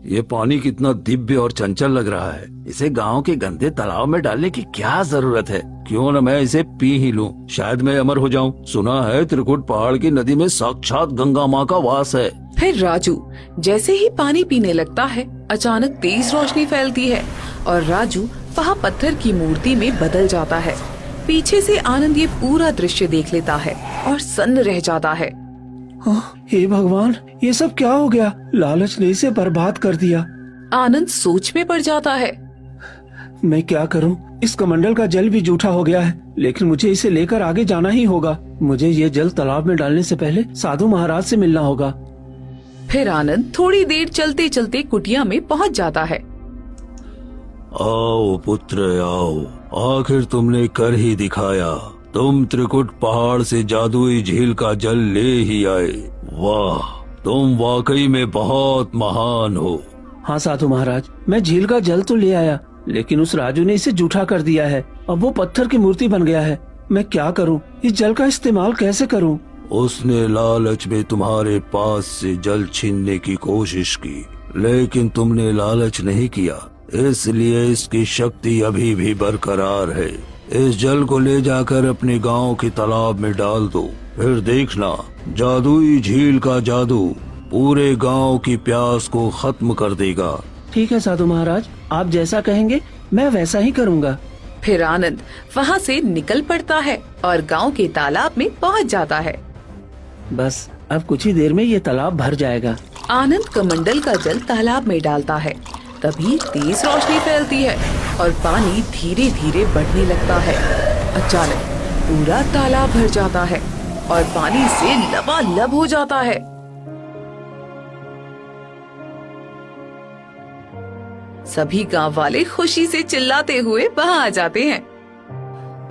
ये पानी कितना दिव्य और चंचल लग रहा है। इसे गांव के गंदे तालाब में डालने की क्या जरूरत है? क्यों न मैं इसे पी ही लूं, शायद मैं अमर हो जाऊं। सुना है त्रिकुट पहाड़ की नदी में साक्षात गंगा माँ का वास है। फिर राजू जैसे ही पानी पीने लगता है, अचानक तेज रोशनी फैलती है और राजू वहाँ पत्थर की मूर्ति में बदल जाता है। पीछे से आनंद ये पूरा दृश्य देख लेता है और सन्न रह जाता है। हे भगवान, ये सब क्या हो गया? लालच ने इसे बर्बाद कर दिया। आनंद सोच में पड़ जाता है। मैं क्या करूं? इस कमंडल का जल भी जूठा हो गया है, लेकिन मुझे इसे लेकर आगे जाना ही होगा। मुझे ये जल तालाब में डालने से पहले साधु महाराज से मिलना होगा। फिर आनंद थोड़ी देर चलते चलते कुटिया में पहुंच जाता है। आओ पुत्र आओ, आखिर तुमने कर ही दिखाया। तुम त्रिकुट पहाड़ से जादुई झील का जल ले ही आए। वाह, तुम वाकई में बहुत महान हो। हाँ साधु महाराज, मैं झील का जल तो ले आया, लेकिन उस राजू ने इसे जूठा कर दिया है। अब वो पत्थर की मूर्ति बन गया है। मैं क्या करूं? इस जल का इस्तेमाल कैसे करूं? उसने लालच में तुम्हारे पास से जल छीनने की कोशिश की, लेकिन तुमने लालच नहीं किया, इसलिए इसकी शक्ति अभी भी बरकरार है। इस जल को ले जाकर अपने गांव के तालाब में डाल दो, फिर देखना जादुई झील का जादू पूरे गांव की प्यास को खत्म कर देगा। ठीक है साधु महाराज, आप जैसा कहेंगे मैं वैसा ही करूँगा। फिर आनंद वहाँ से निकल पड़ता है और गांव के तालाब में पहुँच जाता है। बस अब कुछ ही देर में ये तालाब भर जाएगा। आनंद कमंडल का जल तालाब में डालता है। तभी तेज रोशनी फैलती है और पानी धीरे धीरे बढ़ने लगता है। अचानक पूरा तालाब भर जाता है और पानी से लबालब हो जाता है। सभी गांव वाले खुशी से चिल्लाते हुए वहां आ जाते हैं।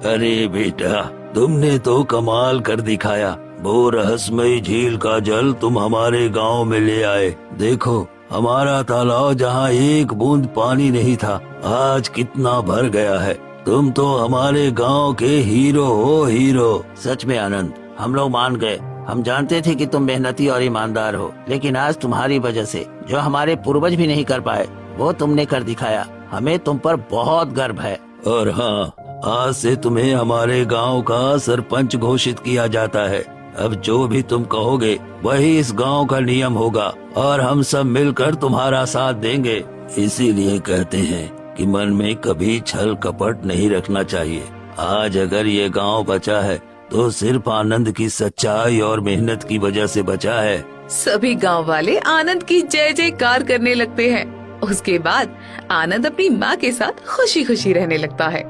अरे बेटा, तुमने तो कमाल कर दिखाया। वो रहस्यमयी झील का जल तुम हमारे गांव में ले आए। देखो, हमारा तालाब जहाँ एक बूंद पानी नहीं था, आज कितना भर गया है। तुम तो हमारे गांव के हीरो हो, हीरो। सच में आनंद, हम लोग मान गए। हम जानते थे कि तुम मेहनती और ईमानदार हो, लेकिन आज तुम्हारी वजह से जो हमारे पूर्वज भी नहीं कर पाए, वो तुमने कर दिखाया। हमें तुम पर बहुत गर्व है। और हाँ, आज से तुम्हें हमारे गांव का सरपंच घोषित किया जाता है। अब जो भी तुम कहोगे वही इस गांव का नियम होगा और हम सब मिलकर तुम्हारा साथ देंगे। इसीलिए कहते हैं कि मन में कभी छल कपट नहीं रखना चाहिए। आज अगर ये गांव बचा है तो सिर्फ आनंद की सच्चाई और मेहनत की वजह से बचा है। सभी गांव वाले आनंद की जय जयकार करने लगते हैं। उसके बाद आनंद अपनी माँ के साथ खुशी खुशी रहने लगता है।